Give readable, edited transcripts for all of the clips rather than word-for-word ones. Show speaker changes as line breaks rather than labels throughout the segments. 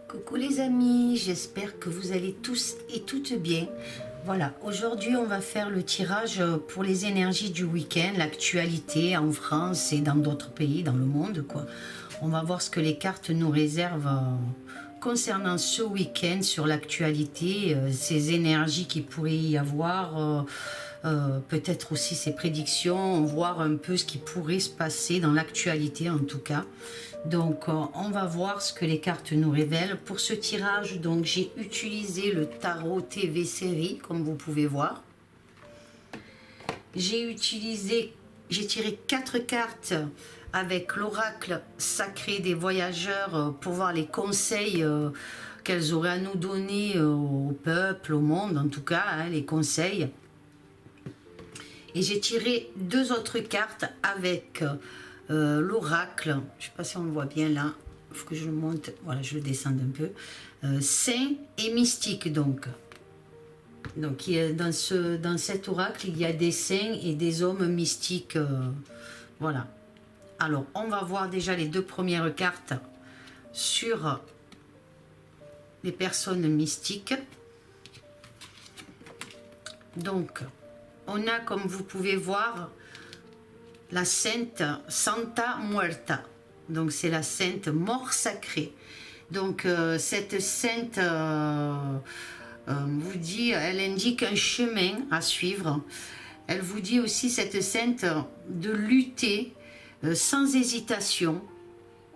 Coucou les amis, j'espère que vous allez tous et toutes bien. Voilà, aujourd'hui on va faire le tirage pour les énergies du week-end, l'actualité en France et dans d'autres pays, dans le monde quoi. On va voir ce que les cartes nous réservent concernant ce week-end sur l'actualité, ces énergies qu'il pourrait y avoir, peut-être aussi ces prédictions, voir un peu ce qui pourrait se passer dans l'actualité en tout cas. Donc on va voir ce que les cartes nous révèlent. Pour ce tirage, donc j'ai utilisé le tarot TV série, comme vous pouvez voir. J'ai tiré 4 cartes avec l'oracle sacré des voyageurs pour voir les conseils qu'elles auraient à nous donner au peuple, au monde en tout cas, hein, les conseils. Et j'ai tiré 2 autres cartes avec l'oracle, je ne sais pas si on le voit bien là, il faut que je le monte, voilà, je le descende un peu, saint et mystique donc. Donc dans cet oracle, il y a des saints et des hommes mystiques, voilà. Alors, on va voir déjà les 2 premières cartes sur les personnes mystiques. Donc, on a, comme vous pouvez voir, la sainte Santa Muerta. Donc, c'est la sainte mort sacrée. Donc, cette sainte vous dit, elle indique un chemin à suivre. Elle vous dit aussi, cette sainte, de lutter sans hésitation.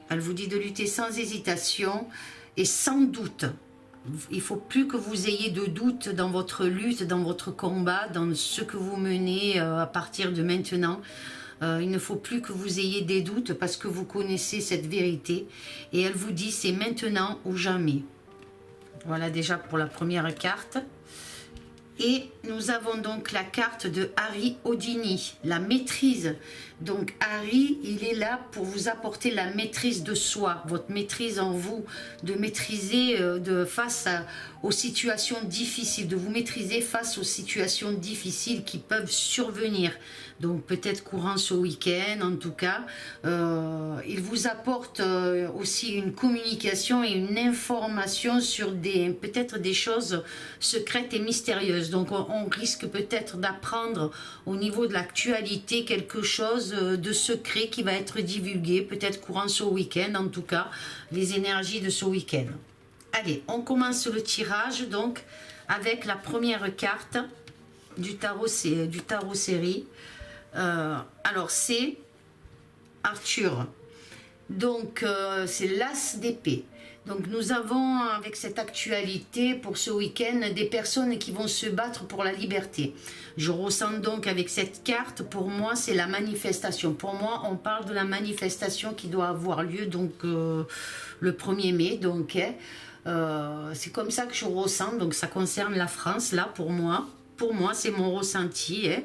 Elle vous dit de lutter sans hésitation et sans doute. Il ne faut plus que vous ayez de doute dans votre lutte, dans votre combat, dans ce que vous menez à partir de maintenant. Il ne faut plus que vous ayez des doutes parce que vous connaissez cette vérité. Et elle vous dit c'est maintenant ou jamais. Voilà déjà pour la première carte. Et nous avons donc la carte de Harry Houdini, la maîtrise. Donc Harry, il est là pour vous apporter la maîtrise de soi, votre maîtrise en vous, de maîtriser face aux situations difficiles, de vous maîtriser face aux situations difficiles qui peuvent survenir. Donc peut-être courant ce week-end en tout cas. Il vous apporte aussi une communication et une information sur peut-être des choses secrètes et mystérieuses. Donc on risque peut-être d'apprendre au niveau de l'actualité quelque chose de secret qui va être divulgué, peut-être courant ce week-end en tout cas, les énergies de ce week-end. Allez, on commence le tirage donc avec la première carte du tarot série. Alors c'est Arthur, donc c'est l'as d'épée. Donc nous avons avec cette actualité pour ce week-end des personnes qui vont se battre pour la liberté. Je ressens donc avec cette carte, pour moi c'est la manifestation. Pour moi on parle de la manifestation qui doit avoir lieu donc le 1er mai. Donc c'est comme ça que je ressens, donc ça concerne la France là pour moi. Pour moi, c'est mon ressenti. Hein.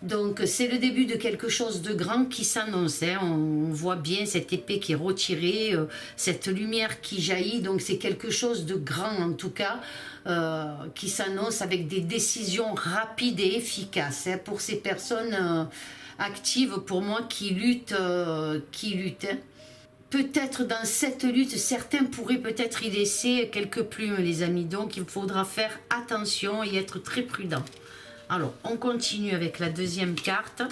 Donc, c'est le début de quelque chose de grand qui s'annonce. Hein. On voit bien cette épée qui est retirée, cette lumière qui jaillit. Donc, c'est quelque chose de grand, en tout cas, qui s'annonce avec des décisions rapides et efficaces. Hein, pour ces personnes actives, pour moi, qui luttent. Hein. Peut-être dans cette lutte, certains pourraient peut-être y laisser quelques plumes, les amis. Donc, il faudra faire attention et être très prudent. Alors, on continue avec la deuxième carte.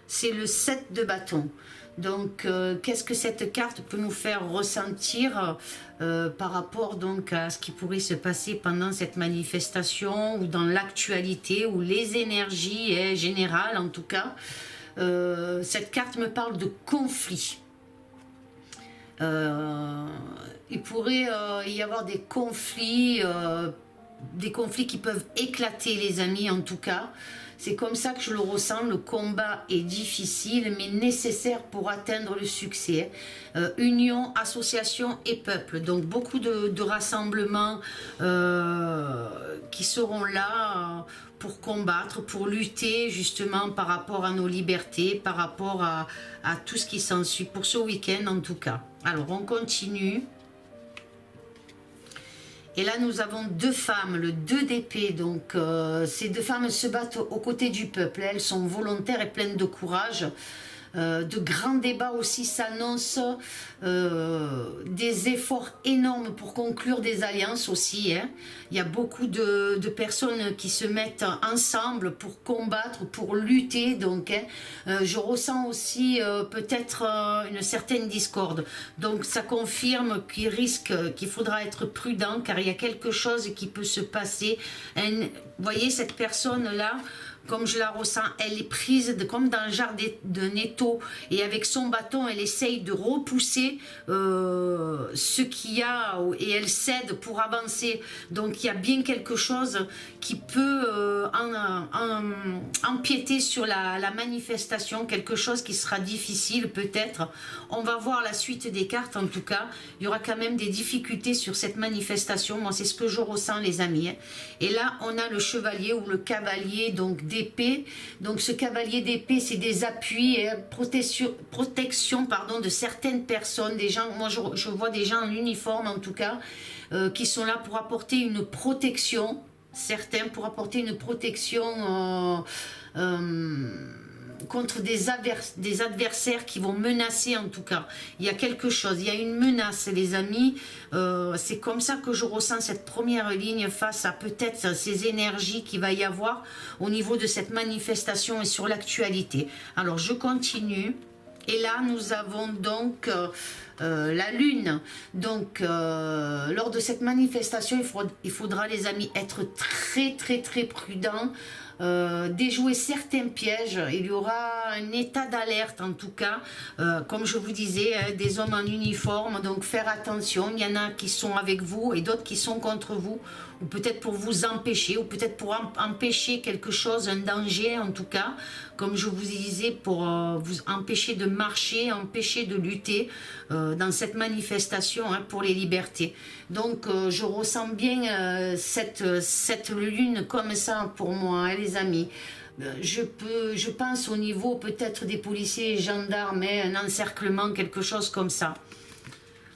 C'est le 7 de bâton. Donc, qu'est-ce que cette carte peut nous faire ressentir par rapport donc à ce qui pourrait se passer pendant cette manifestation ou dans l'actualité ou les énergies générales en tout cas. Cette carte me parle de conflit. Il pourrait y avoir des conflits qui peuvent éclater les amis en tout cas. C'est comme ça que je le ressens, le combat est difficile mais nécessaire pour atteindre le succès. Union, association et peuple, donc beaucoup de rassemblements qui seront là pour combattre, pour lutter justement par rapport à nos libertés, par rapport à tout ce qui s'ensuit pour ce week-end en tout cas. Alors on continue. Et là nous avons 2 femmes, le 2 d'épée, donc ces 2 femmes se battent aux côtés du peuple, elles sont volontaires et pleines de courage. de grands débats aussi s'annoncent, des efforts énormes pour conclure des alliances aussi, hein. Il y a beaucoup de personnes qui se mettent ensemble pour combattre, pour lutter, donc hein, je ressens aussi peut-être une certaine discorde. Donc ça confirme qu'il faudra être prudent, car il y a quelque chose qui peut se passer. Vous voyez cette personne-là, comme je la ressens, elle est prise comme dans le genre d'un étau, et avec son bâton elle essaye de repousser ce qu'il y a, et elle cède pour avancer. Donc il y a bien quelque chose qui peut empiéter sur la manifestation, quelque chose qui sera difficile peut-être. On va voir la suite des cartes. En tout cas il y aura quand même des difficultés sur cette manifestation. Moi c'est ce que je ressens, les amis. Et là on a le chevalier ou le cavalier donc d'épée. Donc ce cavalier d'épée, c'est des appuis et protection pardon, de certaines personnes, des gens. Moi je vois des gens en uniforme en tout cas, qui sont là pour apporter une protection, certains pour apporter une protection contre des adversaires qui vont menacer. En tout cas il y a quelque chose, il y a une menace, les amis. C'est comme ça que je ressens cette première ligne face à peut-être ces énergies qu'il va y avoir au niveau de cette manifestation et sur l'actualité. Alors je continue, et là nous avons donc la lune. Donc lors de cette manifestation il faudra les amis être très prudent, déjouer certains pièges. Il y aura un état d'alerte en tout cas, comme je vous disais, hein, des hommes en uniforme, donc faire attention. Il y en a qui sont avec vous et d'autres qui sont contre vous, ou peut-être pour vous empêcher, ou peut-être pour empêcher quelque chose, un danger en tout cas, comme je vous disais, pour vous empêcher de marcher, empêcher de lutter dans cette manifestation hein, pour les libertés. Donc je ressens bien cette lune comme ça pour moi, hein, les amis. Je pense au niveau peut-être des policiers et gendarmes, hein, un encerclement, quelque chose comme ça.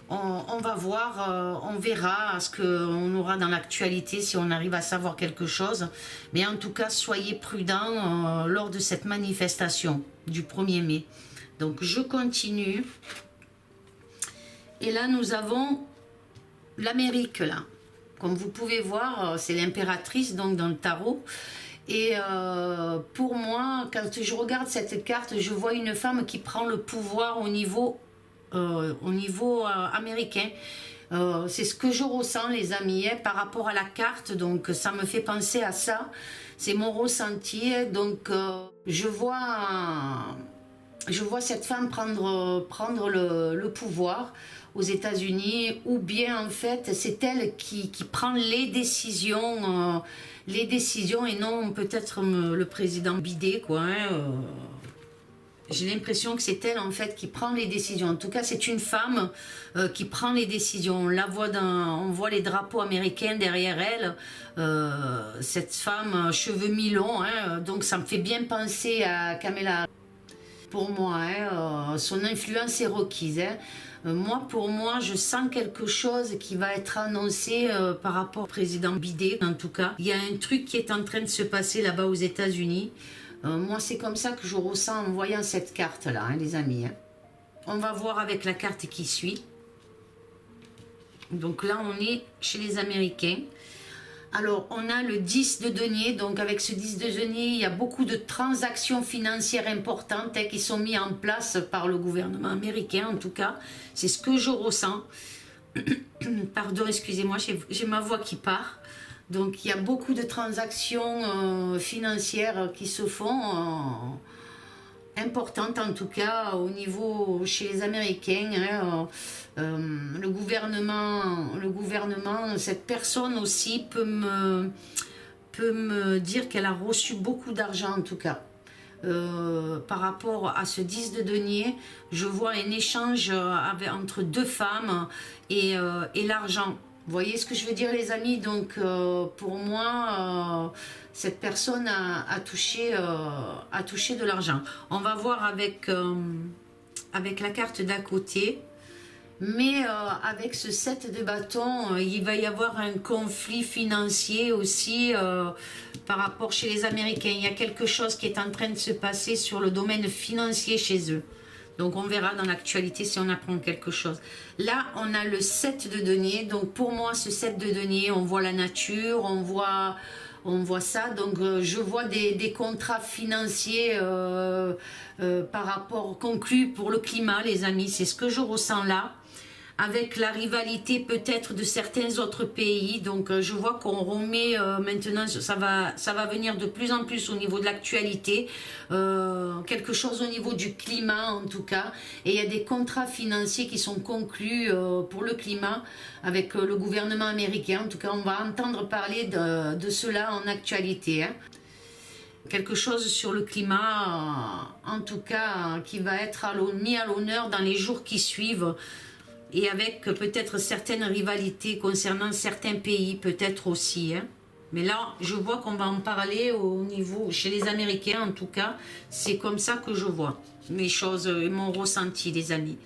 On va voir, on verra ce qu'on aura dans l'actualité, si on arrive à savoir quelque chose. Mais en tout cas, soyez prudents lors de cette manifestation du 1er mai. Donc je continue. Et là, nous avons l'Amérique, là. Comme vous pouvez voir, c'est l'impératrice, donc dans le tarot. Et pour moi, quand je regarde cette carte, je vois une femme qui prend le pouvoir au niveau américain. C'est ce que je ressens, les amis, hein, par rapport à la carte. Donc ça me fait penser à ça. C'est mon ressenti. Donc je vois cette femme prendre le pouvoir aux États-Unis, ou bien en fait c'est elle qui prend les décisions et non peut-être le président Bidet, quoi. Hein, j'ai l'impression que c'est elle en fait qui prend les décisions. En tout cas c'est une femme qui prend les décisions. On la voit on voit les drapeaux américains derrière elle. Cette femme, cheveux mi-longs, hein, donc ça me fait bien penser à Kamala. Pour moi, hein, son influence est requise. Hein. Pour moi, je sens quelque chose qui va être annoncé par rapport au président Bidet. En tout cas, il y a un truc qui est en train de se passer là-bas aux États-Unis. Moi, c'est comme ça que je ressens en voyant cette carte-là, hein, les amis. Hein. On va voir avec la carte qui suit. Donc là, on est chez les Américains. Alors, on a le 10 de denier. Donc, avec ce 10 de denier, il y a beaucoup de transactions financières importantes hein, qui sont mises en place par le gouvernement américain, en tout cas. C'est ce que je ressens. Pardon, excusez-moi, j'ai ma voix qui part. Donc, il y a beaucoup de transactions financières qui se font, importantes en tout cas, au niveau chez les Américains. Hein, le gouvernement, cette personne aussi peut me dire qu'elle a reçu beaucoup d'argent en tout cas. Par rapport à ce 10 de denier, je vois un échange entre deux femmes et l'argent. Vous voyez ce que je veux dire, les amis? Donc pour moi, cette personne a touché de l'argent. On va voir avec la carte d'à côté. Mais avec ce 7 de bâton, il va y avoir un conflit financier aussi par rapport chez les Américains. Il y a quelque chose qui est en train de se passer sur le domaine financier chez eux. Donc on verra dans l'actualité si on apprend quelque chose. Là, on a le 7 de denier. Donc pour moi, ce 7 de denier, on voit la nature, on voit ça. Donc je vois des contrats financiers par rapport conclus pour le climat, les amis. C'est ce que je ressens là, avec la rivalité peut-être de certains autres pays. Donc je vois qu'on remet maintenant, ça va venir de plus en plus au niveau de l'actualité, quelque chose au niveau du climat en tout cas. Et il y a des contrats financiers qui sont conclus pour le climat avec le gouvernement américain. En tout cas, on va entendre parler de cela en actualité, hein. Quelque chose sur le climat, en tout cas, qui va être mis à l'honneur dans les jours qui suivent. Et avec peut-être certaines rivalités concernant certains pays, peut-être aussi, hein. Mais là, je vois qu'on va en parler au niveau, chez les Américains en tout cas, c'est comme ça que je vois mes choses et mon ressenti, les amis.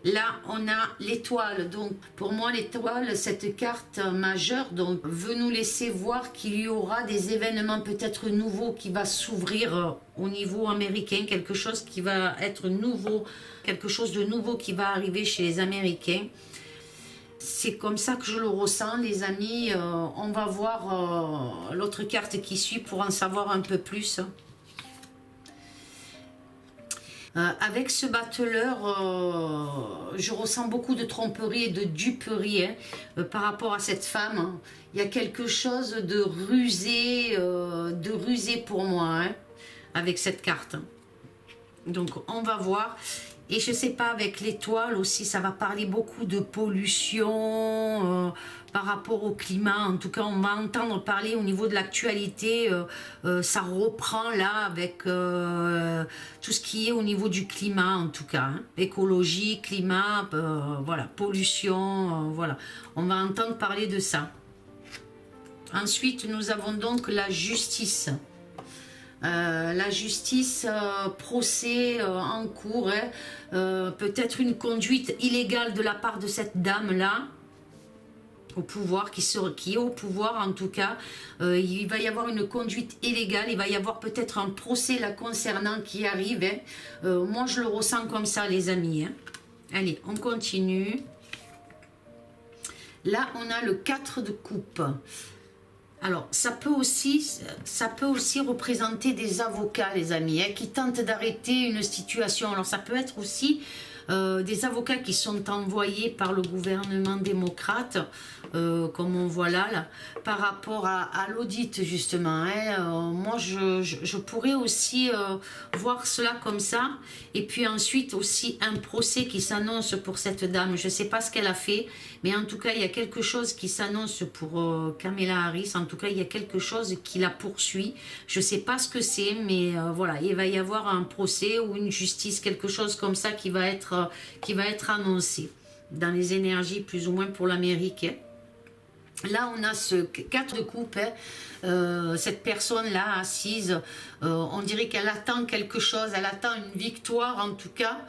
Là, on a l'étoile. Donc, pour moi, l'étoile, cette carte majeure, donc, veut nous laisser voir qu'il y aura des événements peut-être nouveaux qui va s'ouvrir au niveau américain, quelque chose qui va être nouveau, quelque chose de nouveau qui va arriver chez les Américains. C'est comme ça que je le ressens, les amis. On va voir l'autre carte qui suit pour en savoir un peu plus. Avec ce battleur, je ressens beaucoup de tromperie et de duperie, hein, par rapport à cette femme, hein. Il y a quelque chose de rusé pour moi, hein, avec cette carte. Donc on va voir. Et je sais pas, avec l'étoile aussi, ça va parler beaucoup de pollution par rapport au climat. En tout cas, on va entendre parler au niveau de l'actualité. Ça reprend là avec tout ce qui est au niveau du climat, en tout cas, hein. Écologie, climat, voilà, pollution, voilà. On va entendre parler de ça. Ensuite, nous avons donc la justice. La justice, procès en cours, hein, peut-être une conduite illégale de la part de cette dame-là, au pouvoir, qui est au pouvoir en tout cas. Il va y avoir une conduite illégale, il va y avoir peut-être un procès là concernant qui arrive, hein. Moi je le ressens comme ça, les amis, hein. Allez, on continue. Là, on a le 4 de coupe. Alors, ça peut aussi représenter des avocats, les amis, hein, qui tentent d'arrêter une situation. Alors, ça peut être aussi des avocats qui sont envoyés par le gouvernement démocrate, comme on voit là, par rapport à l'audit, justement, hein. Moi, je pourrais aussi voir cela comme ça. Et puis ensuite, aussi un procès qui s'annonce pour cette dame. Je ne sais pas ce qu'elle a fait, mais en tout cas, il y a quelque chose qui s'annonce pour Kamala Harris. En tout cas, il y a quelque chose qui la poursuit. Je ne sais pas ce que c'est, mais voilà, il va y avoir un procès ou une justice, quelque chose comme ça qui va être annoncé dans les énergies plus ou moins pour l'Amérique, hein. Là, on a ce 4 de coupe, hein. Cette personne-là assise, on dirait qu'elle attend quelque chose, elle attend une victoire en tout cas.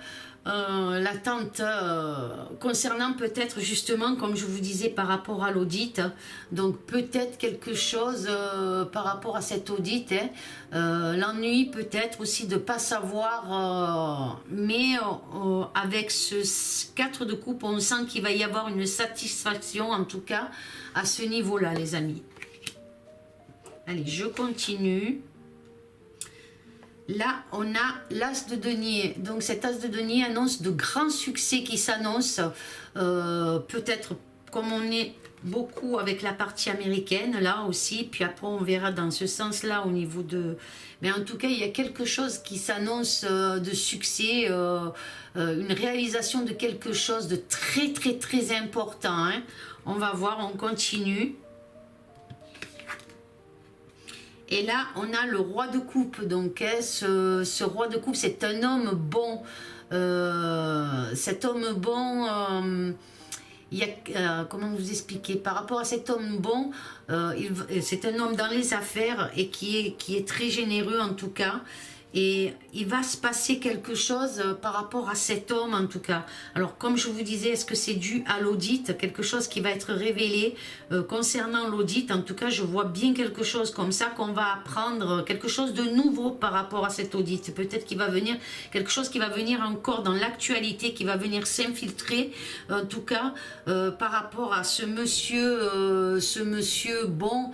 L'attente concernant peut-être justement, comme je vous disais, par rapport à l'audit. Donc peut-être quelque chose par rapport à cet audit, hein. L'ennui peut-être aussi de ne pas savoir, mais avec ce 4 de coupe, on sent qu'il va y avoir une satisfaction en tout cas à ce niveau-là, les amis. Allez, je continue. Là, on a l'as de denier. Donc, cet as de denier annonce de grands succès qui s'annoncent. Peut-être, comme on est beaucoup avec la partie américaine, là aussi. Puis après, on verra dans ce sens-là au niveau de... Mais en tout cas, il y a quelque chose qui s'annonce de succès. Une réalisation de quelque chose de très, très, très important, hein. On va voir, on continue. Et là, on a le roi de coupe. Donc, hein, ce roi de coupe, c'est un homme bon. Cet homme bon, il y a, comment vous expliquer? Par rapport à cet homme bon, c'est un homme dans les affaires et qui est très généreux en tout cas. Et il va se passer quelque chose par rapport à cet homme en tout cas. Alors comme je vous disais, est-ce que c'est dû à l'audit, quelque chose qui va être révélé concernant l'audit? En tout cas, je vois bien quelque chose comme ça, qu'on va apprendre quelque chose de nouveau par rapport à cet audit. Peut-être qu'il va venir quelque chose qui va venir encore dans l'actualité, qui va venir s'infiltrer en tout cas par rapport à ce monsieur bon,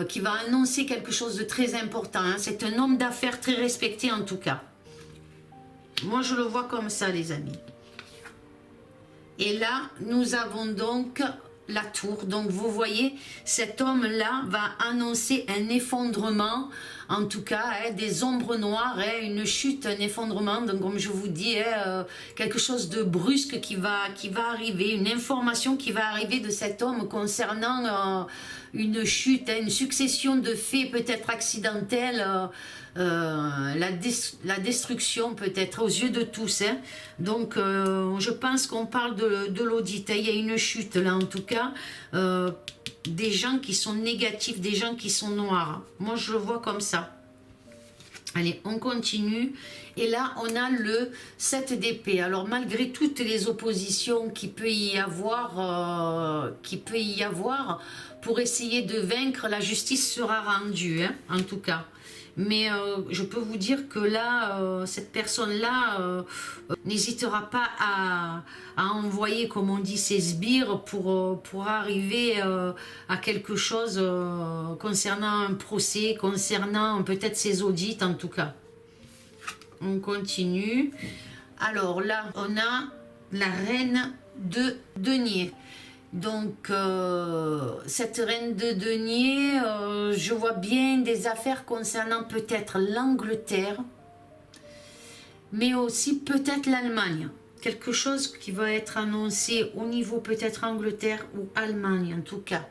qui va annoncer quelque chose de très important. Hein. C'est un homme d'affaires très respecté en tout cas. Moi, je le vois comme ça, les amis. Et là, nous avons donc la tour. Donc, vous voyez, cet homme-là va annoncer un effondrement, en tout cas, hein, des ombres noires, hein, une chute, un effondrement. Donc, comme je vous dis, hein, quelque chose de brusque qui va arriver, une information qui va arriver de cet homme concernant une chute, hein, une succession de faits peut-être accidentels, la destruction peut-être aux yeux de tous. Hein. Donc je pense qu'on parle de l'audit. Hein. Il y a une chute là en tout cas. Des gens qui sont négatifs, des gens qui sont noirs. Moi je le vois comme ça. Allez, on continue. Et là, on a le 7 d'épée. Alors, malgré toutes les oppositions qu'il peut y avoir, pour essayer de vaincre, la justice sera rendue, hein, en tout cas. Mais je peux vous dire que là, cette personne-là n'hésitera pas à envoyer, comme on dit, ses sbires pour arriver à quelque chose concernant un procès, concernant peut-être ses audits en tout cas. On continue. Alors là, on a la reine de denier. Donc, cette reine de denier, je vois bien des affaires concernant peut-être l'Angleterre, mais aussi peut-être l'Allemagne. Quelque chose qui va être annoncé au niveau peut-être Angleterre ou Allemagne en tout cas.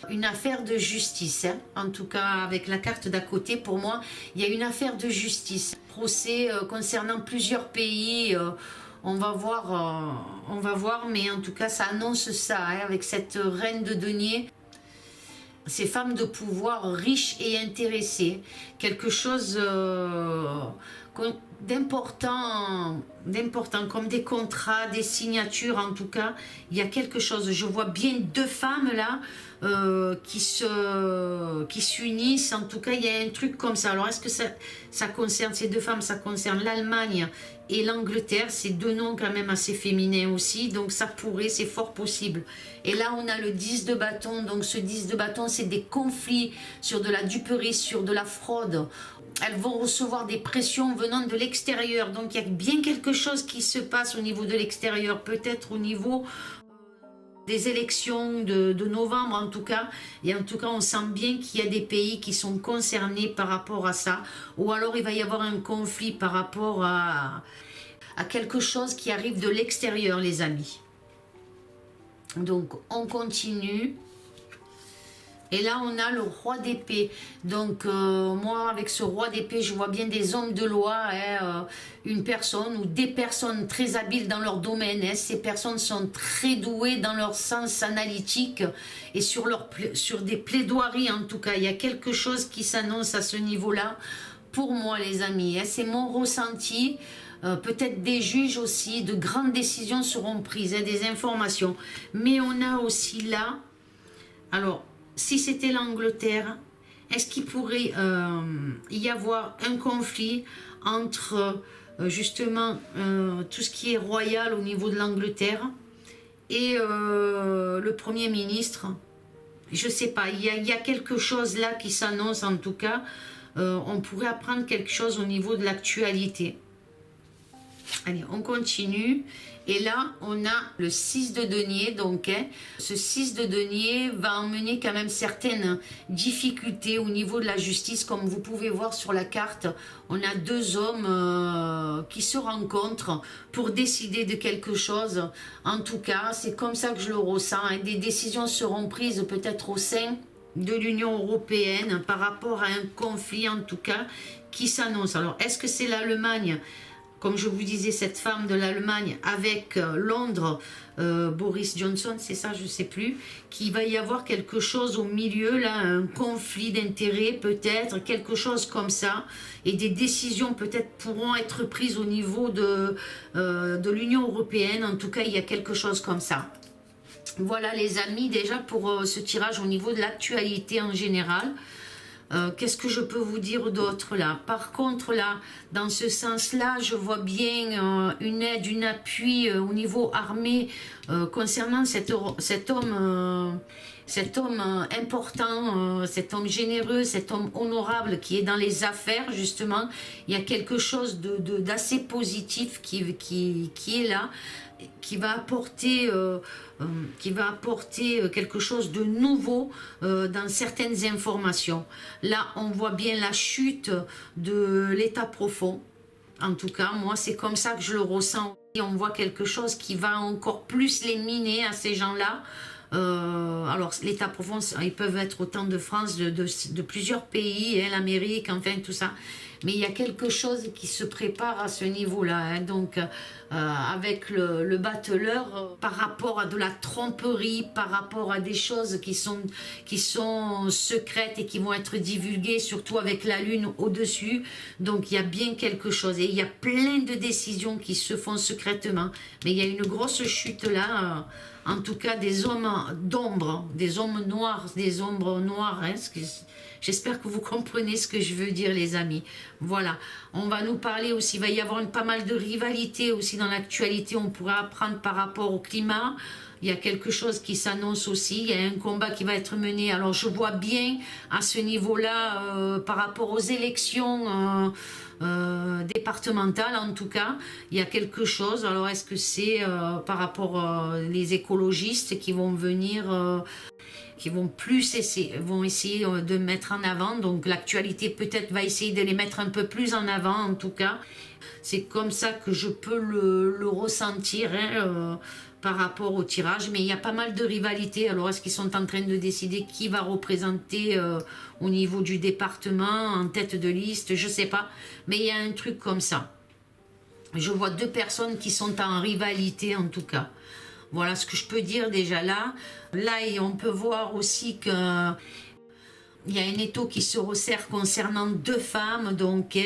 Une affaire de justice, hein. En tout cas avec la carte d'à côté, pour moi, il y a une affaire de justice. Procès concernant plusieurs pays. On va voir, mais en tout cas, ça annonce ça, hein, avec cette reine de denier. Ces femmes de pouvoir riches et intéressées. Quelque chose d'important, comme des contrats, des signatures, en tout cas. Il y a quelque chose, je vois bien deux femmes là, qui s'unissent, en tout cas, il y a un truc comme ça. Alors, est-ce que ça concerne ces deux femmes, ça concerne l'Allemagne et l'Angleterre, c'est deux noms quand même assez féminins aussi, donc ça pourrait, c'est fort possible. Et là, on a le 10 de bâton, donc ce 10 de bâton, c'est des conflits sur de la duperie, sur de la fraude. Elles vont recevoir des pressions venant de l'extérieur, donc il y a bien quelque chose qui se passe au niveau de l'extérieur, peut-être au niveau des élections de novembre en tout cas, et en tout cas on sent bien qu'il y a des pays qui sont concernés par rapport à ça, ou alors il va y avoir un conflit par rapport à quelque chose qui arrive de l'extérieur, les amis. Donc on continue. Et là, on a le roi d'épée. Donc, moi, avec ce roi d'épée, je vois bien des hommes de loi, hein, une personne ou des personnes très habiles dans leur domaine. Hein. Ces personnes sont très douées dans leur sens analytique et sur des plaidoiries, en tout cas. Il y a quelque chose qui s'annonce à ce niveau-là. Pour moi, les amis, hein, c'est mon ressenti. Peut-être des juges aussi, de grandes décisions seront prises, hein, des informations. Mais on a aussi là, alors, si c'était l'Angleterre, est-ce qu'il pourrait y avoir un conflit entre justement tout ce qui est royal au niveau de l'Angleterre et le Premier ministre? Je ne sais pas, il y a quelque chose là qui s'annonce en tout cas. On pourrait apprendre quelque chose au niveau de l'actualité. Allez, on continue. Et là, on a le 6 de denier. Donc, hein, ce 6 de denier va emmener quand même certaines difficultés au niveau de la justice. Comme vous pouvez voir sur la carte, on a deux hommes qui se rencontrent pour décider de quelque chose. En tout cas, c'est comme ça que je le ressens. Hein. Des décisions seront prises peut-être au sein de l'Union européenne par rapport à un conflit, en tout cas, qui s'annonce. Alors, est-ce que c'est l'Allemagne comme je vous disais, cette femme de l'Allemagne avec Londres, Boris Johnson, c'est ça, je ne sais plus, qu'il va y avoir quelque chose au milieu, là, un conflit d'intérêts peut-être, quelque chose comme ça, et des décisions peut-être pourront être prises au niveau de l'Union européenne. En tout cas, il y a quelque chose comme ça. Voilà les amis, déjà pour ce tirage au niveau de l'actualité en général. Qu'est-ce que je peux vous dire d'autre là? Par contre là, dans ce sens-là, je vois bien une aide, un appui au niveau armé concernant cet homme important, cet homme généreux, cet homme honorable qui est dans les affaires justement. Il y a quelque chose d'assez positif qui est là, qui va apporter quelque chose de nouveau dans certaines informations. Là, on voit bien la chute de l'état profond. En tout cas, moi, c'est comme ça que je le ressens. Et on voit quelque chose qui va encore plus les miner à ces gens-là. Alors, l'état profond, ils peuvent être autant de France, de plusieurs pays, hein, l'Amérique, enfin, tout ça. Mais il y a quelque chose qui se prépare à ce niveau-là. Hein, donc, avec le battleur, par rapport à de la tromperie, par rapport à des choses qui sont secrètes et qui vont être divulguées, surtout avec la lune au-dessus. Donc, il y a bien quelque chose. Et il y a plein de décisions qui se font secrètement. Mais il y a une grosse chute là. En tout cas, des hommes d'ombre, des hommes noirs, des ombres noires. Hein, j'espère que vous comprenez ce que je veux dire, les amis. Voilà. On va nous parler aussi, il va y avoir pas mal de rivalité aussi dans l'actualité. On pourra apprendre par rapport au climat. Il y a quelque chose qui s'annonce aussi. Il y a un combat qui va être mené. Alors, je vois bien à ce niveau-là, par rapport aux élections départementales, en tout cas, il y a quelque chose. Alors, est-ce que c'est par rapport les écologistes qui vont venir... qui vont essayer de mettre en avant, donc l'actualité peut-être va essayer de les mettre un peu plus en avant, en tout cas. C'est comme ça que je peux le ressentir hein, par rapport au tirage, mais il y a pas mal de rivalités. Alors est-ce qu'ils sont en train de décider qui va représenter au niveau du département, en tête de liste, je sais pas, mais il y a un truc comme ça. Je vois deux personnes qui sont en rivalité en tout cas. Voilà ce que je peux dire déjà là. Là, on peut voir aussi que il y a un étau qui se resserre concernant deux femmes, donc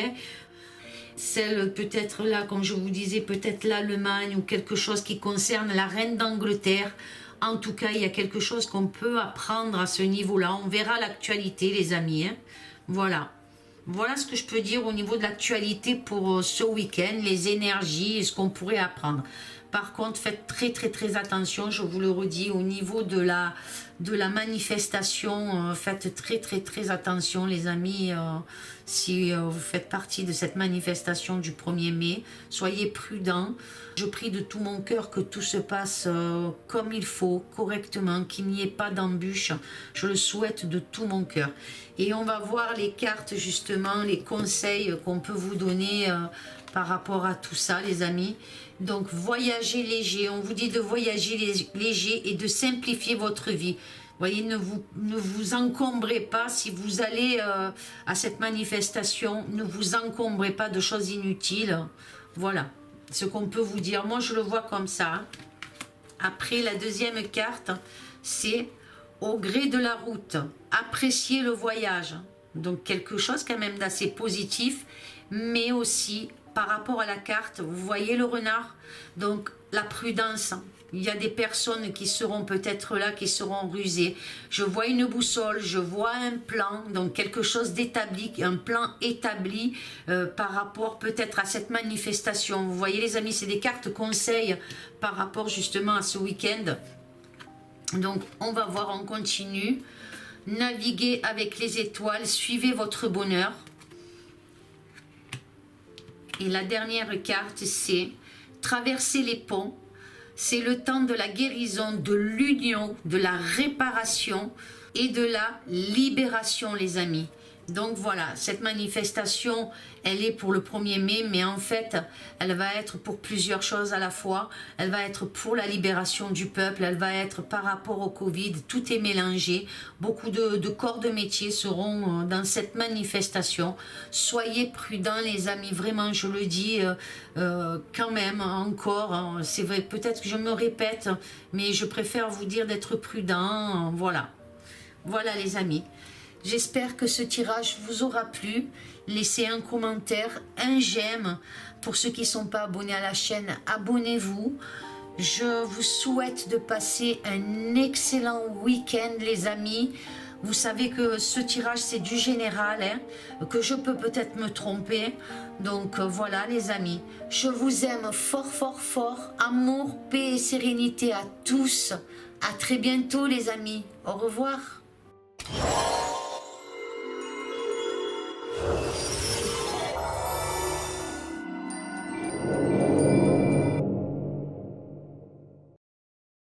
celle peut-être là, comme je vous disais, peut-être l'Allemagne ou quelque chose qui concerne la reine d'Angleterre. En tout cas, il y a quelque chose qu'on peut apprendre à ce niveau-là. On verra l'actualité, les amis. Hein. Voilà. Voilà ce que je peux dire au niveau de l'actualité pour ce week-end, les énergies et ce qu'on pourrait apprendre. Par contre, faites très attention, je vous le redis, au niveau de la manifestation, faites très attention les amis, si vous faites partie de cette manifestation du 1er mai, soyez prudents. Je prie de tout mon cœur que tout se passe comme il faut, correctement, qu'il n'y ait pas d'embûches, je le souhaite de tout mon cœur. Et on va voir les cartes justement, les conseils qu'on peut vous donner par rapport à tout ça les amis. Donc voyagez léger, on vous dit de voyager léger et de simplifier votre vie. Voyez, ne vous encombrez pas si vous allez à cette manifestation, ne vous encombrez pas de choses inutiles. Voilà ce qu'on peut vous dire. Moi je le vois comme ça. Après la deuxième carte, c'est au gré de la route, appréciez le voyage. Donc quelque chose quand même d'assez positif, mais aussi par rapport à la carte, vous voyez le renard, donc la prudence. Il y a des personnes qui seront peut-être là, qui seront rusées. Je vois une boussole, je vois un plan, donc quelque chose d'établi, un plan établi par rapport peut-être à cette manifestation. Vous voyez les amis, c'est des cartes conseils par rapport justement à ce week-end. Donc on va voir, on continue. Naviguez avec les étoiles, suivez votre bonheur. Et la dernière carte, c'est traverser les ponts. C'est le temps de la guérison, de l'union, de la réparation et de la libération, les amis. Donc voilà, cette manifestation, elle est pour le 1er mai, mais en fait, elle va être pour plusieurs choses à la fois. Elle va être pour la libération du peuple, elle va être par rapport au Covid, tout est mélangé. Beaucoup de corps de métier seront dans cette manifestation. Soyez prudents les amis, vraiment je le dis quand même encore, hein, c'est vrai, peut-être que je me répète, mais je préfère vous dire d'être prudents, voilà. Voilà les amis. J'espère que ce tirage vous aura plu. Laissez un commentaire, un j'aime. Pour ceux qui ne sont pas abonnés à la chaîne, abonnez-vous. Je vous souhaite de passer un excellent week-end les amis. Vous savez que ce tirage c'est du général, hein, que je peux peut-être me tromper. Donc voilà les amis. Je vous aime fort fort fort. Amour, paix et sérénité à tous. À très bientôt les amis. Au revoir.